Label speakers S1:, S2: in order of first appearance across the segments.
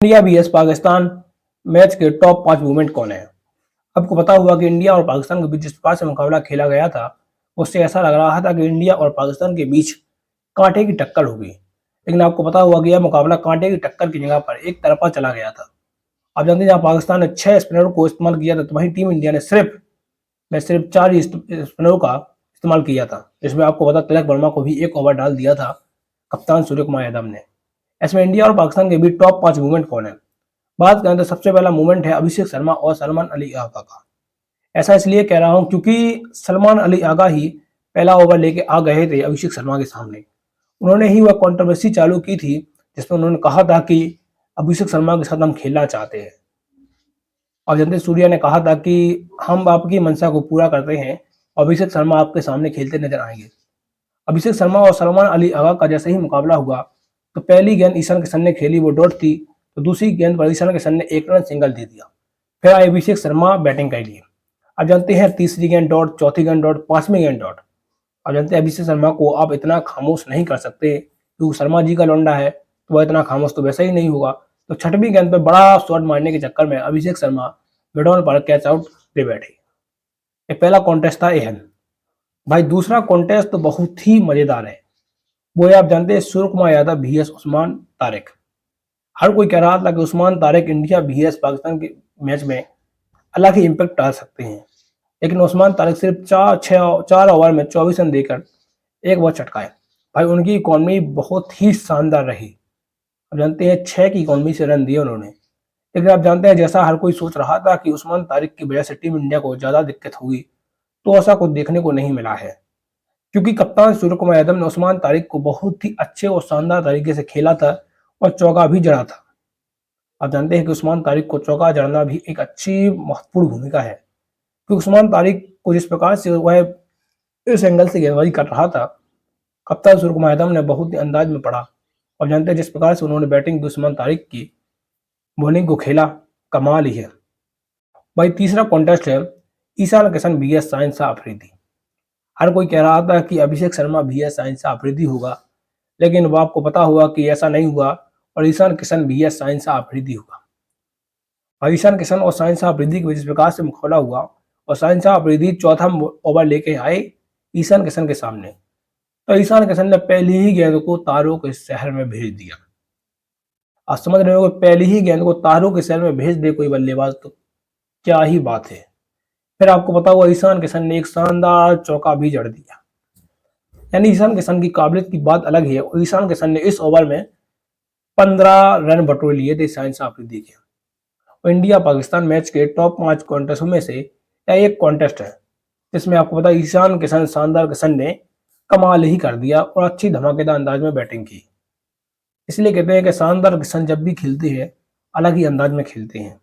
S1: India vs Pakistan match के top 5 movement कौन है? आपको पता हुआ कि इंडिया और पाकिस्तान के बीच जिस प्रकार से मुकाबला खेला गया था, उससे ऐसा लग रहा था कि इंडिया और पाकिस्तान के बीच कांटे की टक्कर होगी। लेकिन आपको पता हुआ कि यह मुकाबला कांटे की टक्कर की जगह पर एक तरफा चला गया था। आप जानते हैं जहाँ पाकिस्तान ने 6 स्पिनरों को इस्तेमाल किया था, तो वहीं टीम इंडिया ने सिर्फ 4 ही स्पिनरों का इस्तेमाल किया था। इसमें आपको पता तिलक वर्मा को भी 1 ओवर डाल दिया था कप्तान सूर्य कुमार यादव ने। इसमें इंडिया और पाकिस्तान के बीच टॉप 5 मूवमेंट कौन है? बात करें तो सबसे पहला मूवमेंट है अभिषेक शर्मा और सलमान अली आगा का। ऐसा इसलिए कह रहा हूं क्योंकि सलमान अली आगा ही पहला ओवर लेके आ गए थे अभिषेक शर्मा के सामने। उन्होंने ही वह कंट्रोवर्सी चालू की थी जिसमें उन्होंने कहा था कि अभिषेक शर्मा के साथ हम खेलना चाहते हैं। और जयंत सूर्या ने कहा था कि हम आपकी मंशा को पूरा करते हैं, अभिषेक शर्मा आपके सामने खेलते नजर आएंगे। अभिषेक शर्मा और सलमान अली आगा का जैसे ही मुकाबला हुआ तो पहली गेंद ईशान किशन ने खेली, वो डॉट थी। तो दूसरी गेंद पर ईशान किशन ने 1 रन सिंगल दे दिया। फिर आए अभिषेक शर्मा बैटिंग के लिए। अब जानते हैं तीसरी गेंद डॉट, चौथी गेंद डॉट, 5वीं गेंद डॉट। अब जानते हैं अभिषेक शर्मा को आप इतना खामोश नहीं कर सकते क्योंकि शर्मा जी का लौंडा है, तो वह इतना खामोश तो वैसे ही नहीं होगा। तो 6वीं गेंद पर बड़ा शॉट मारने के चक्कर में अभिषेक शर्मा मिड ऑन पर कैच आउट दे बैठे। ये पहला कॉन्टेस्ट था एहन। भाई दूसरा कॉन्टेस्ट तो बहुत ही मजेदार है। वो आप जानते हैं सूर्य कुमार यादव vs उस्मान तारिक। हर कोई कह रहा था कि उस्मान तारिक इंडिया vs पाकिस्तान के मैच में अलग ही इम्पैक्ट डाल सकते हैं, लेकिन उस्मान तारिक सिर्फ 4 ओवर में 24 रन देकर 1 ओवर चटकाए। भाई उनकी इकॉनमी बहुत ही शानदार रही। आप जानते हैं 6 की इकॉनमी से रन दिए उन्होंने। लेकिन आप जानते हैं जैसा हर कोई सोच रहा था कि उस्मान तारिक की वजह से टीम इंडिया को ज्यादा दिक्कत होगी, तो ऐसा कुछ देखने को नहीं मिला है, क्योंकि कप्तान सूर्य कुमार यादव ने उस्मान तारिक को बहुत ही अच्छे और शानदार तरीके से खेला था और चौका भी जड़ा था। आप जानते हैं कि उस्मान तारिक को चौका जड़ना भी एक अच्छी महत्वपूर्ण भूमिका है, क्योंकि उस्मान तारिक को जिस प्रकार से वह इस एंगल से गेंदबाजी कर रहा था, कप्तान सूर्य कुमार यादव ने बहुत ही अंदाज में पड़ा। और जानते हैं जिस प्रकार से उन्होंने बैटिंग की उस्मान तारिक की बॉलिंग को खेला, कमाल ही है। भाई तीसरा कॉन्टेस्ट है ईशान किशन vs साइंस शाह अफरीदी। हर कोई कह रहा था कि अभिषेक शर्मा vs साइंस शाह अफरीदी होगा, लेकिन वो आपको पता हुआ कि ऐसा नहीं हुआ और ईशान किशन vs साइंस शाह अफरीदी हुआ। और ईशान किशन और साइंस शाह अफरीदी के बीच जिस प्रकार से मुकाबला हुआ और साइंस शाह अफरीदी चौथा ओवर लेके आए ईशान किशन के सामने, तो ईशान किशन ने पहली ही गेंद को तारों के शहर में भेज दिया। आप समझ रहे हो, पहली ही गेंद को तारों के शहर में भेज दे कोई बल्लेबाज, तो क्या ही बात है। फिर आपको पता हुआ ईशान किशन ने एक शानदार चौका भी जड़ दिया। यानी ईशान किशन की काबिलियत की बात अलग है और ईशान किशन ने इस ओवर में 15 रन बटोर लिए थे साइंस अफरीदी के। और इंडिया पाकिस्तान मैच के टॉप 5 कॉन्टेस्टों में से यह एक कॉन्टेस्ट है जिसमें आपको पता ईशान किशन शानदार किशन ने कमाल ही कर दिया और अच्छी धमाकेदार अंदाज में बैटिंग की। इसलिए कहते हैं कि शानदार किशन जब भी खेलते हैं अलग ही अंदाज में खेलते हैं।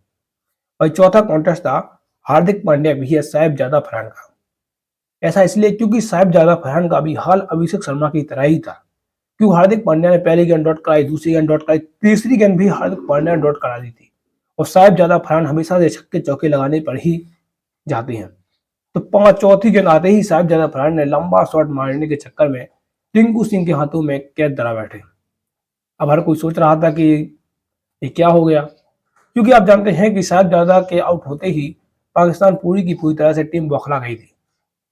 S1: और चौथा कॉन्टेस्ट था हार्दिक पांड्या vs साहिबजादा फरहान का। ऐसा इसलिए क्योंकि साहिबजादा फरहान का भी हाल अभिषेक शर्मा की तरह ही था, क्योंकि हार्दिक पांड्या ने पहली गेंद डॉट कराई, दूसरी गेंद डॉट कराई, तीसरी गेंद भी हार्दिक पांड्या ने डॉट करा दी थी। और साहिबजादा फरहान हमेशा से छक्के चौके लगाने पर ही जाते हैं। तो चौथी गेंद आते ही साहिबजादा फरहान ने लंबा शॉट मारने के चक्कर में टिंकू सिंह के हाथों में कैद धरा बैठे। अब हर कोई सोच रहा था कि ये क्या हो गया, क्योंकि आप जानते हैं कि साहिबजादा के आउट होते ही पाकिस्तान पूरी की पूरी तरह से टीम बौखला गई थी।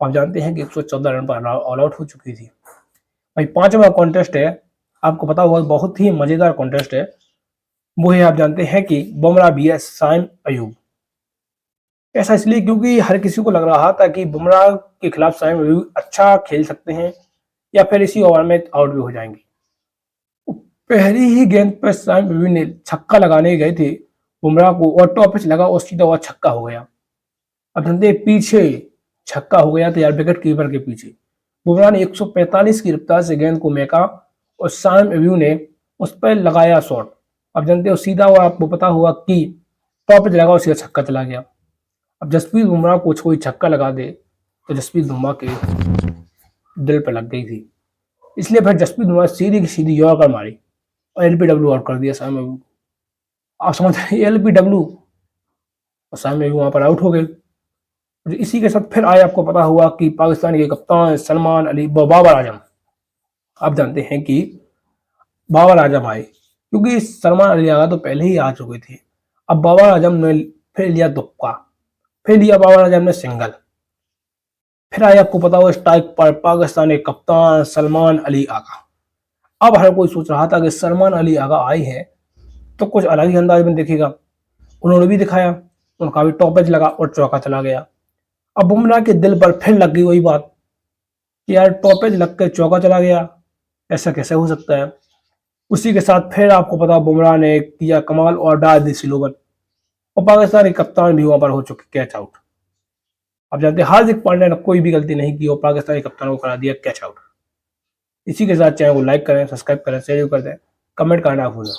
S1: आप जानते हैं कि 114 रन पर ऑल आउट हो चुकी थी। भाई पांचवा कॉन्टेस्ट है, आपको पता होगा बहुत ही मजेदार कॉन्टेस्ट है। वो है आप जानते हैं कि बुमराह vs शामिम अयूब। ऐसा इसलिए क्योंकि हर किसी को लग रहा था कि बुमराह के खिलाफ शामिम अयूब अच्छा खेल सकते हैं या फिर इसी ओवर में आउट भी हो जाएंगे। पहली ही गेंद पर शामिम अयूब ने छक्का लगाने गए थे बुमराह को और टॉप पिच लगा और सीधा हुआ छक्का हो गया। अब जानते पीछे छक्का हो गया था यार, विकेट कीपर के पीछे। बुमराह ने 145 की रफ्तार से गेंद को मेका और शामिम अयूब ने उस पर लगाया शॉट। अब जानते हो सीधा हुआ, आपको पता हुआ कि टॉप पे लगा और सीधा छक्का चला गया। अब जसप्रीत बुमराह को कोई छक्का लगा दे तो जसप्रीत बुमराह के दिल पर लग गई थी, इसलिए फिर जसप्रीत बुमराह सीधी की सीधी यॉर्कर मारी और एलबीडब्ल्यू आउट कर दिया शामिम अयूब। आप समझ रहे एलबीडब्ल्यू, और शामिम अयूब वहां पर आउट हो गए। इसी के साथ फिर आए आपको पता हुआ कि पाकिस्तान के कप्तान सलमान अली बाबर आजम। आप जानते हैं कि बाबर आजम आए क्योंकि सलमान अली आगा तो पहले ही आ चुके थे। अब बाबर आजम ने फिर लिया तुक्का, फिर लिया बाबर आजम ने सिंगल। फिर आए आपको पता हो स्ट्राइक पर पाकिस्तानी कप्तान सलमान अली आगा। अब हर कोई सोच रहा था कि सलमान अली आगा आई है तो कुछ अलग ही अंदाज में दिखेगा। उन्होंने भी दिखाया, उनका भी टॉपेज लगा और चौका चला गया। अब बुमराह के दिल पर फिर लग गई वही बात कि यार टॉपेज लग के चौका चला गया, ऐसा कैसे हो सकता है। उसी के साथ फिर आपको पता बुमराह ने किया कमाल और डाल दी स्लोवन और पाकिस्तानी कप्तान भी वहां पर हो चुके कैच आउट। अब जानते हैं हार्दिक पांड्या ने कोई भी गलती नहीं की और पाकिस्तानी कप्तान को करा दिया कैच आउट। इसी के साथ चैनल को लाइक करें, सब्सक्राइब करें, शेयर कर दें, कमेंट करना भूलें।